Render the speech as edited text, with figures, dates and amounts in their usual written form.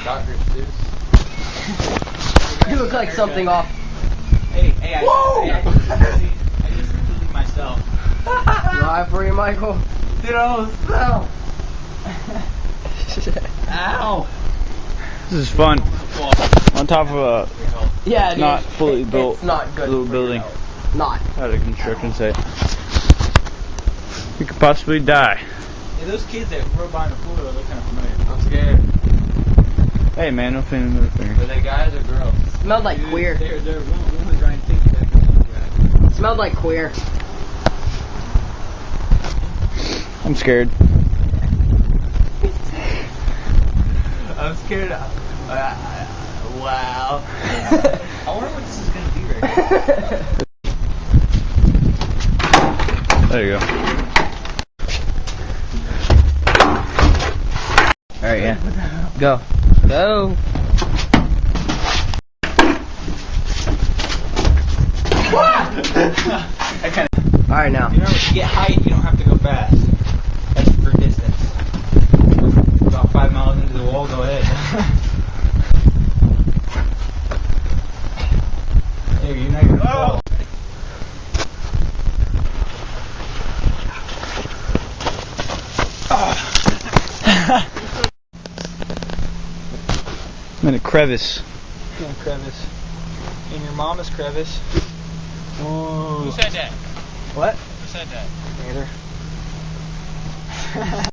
Dr. Seuss. You look like something off. Hey, I just included myself. Live for you, Michael. Dude, I almost fell. Ow. This is fun. On top of a Yeah, dude. not fully built It's not good little for your building health. Not. at a construction site. You could possibly die. Hey, those kids that rode by in the pool, they look kind of familiar. I'm scared. Hey man, no pain in the finger. Are they guys or girls? Smelled like queer. They're one was Ryan Tiggy back in the Smelled like queer. I'm scared. I'm scared. Wow. I wonder what this is going to be right now. There you go. Alright, yeah. Go. Go. Alright now. You remember, to get height, you don't have to go fast. That's for distance. About 5 miles into the wall, go ahead. Hey, you're not gonna fall. I'm in a crevice. In crevice. In your mama's crevice. Oh. Who said that? What? Who said that? Later.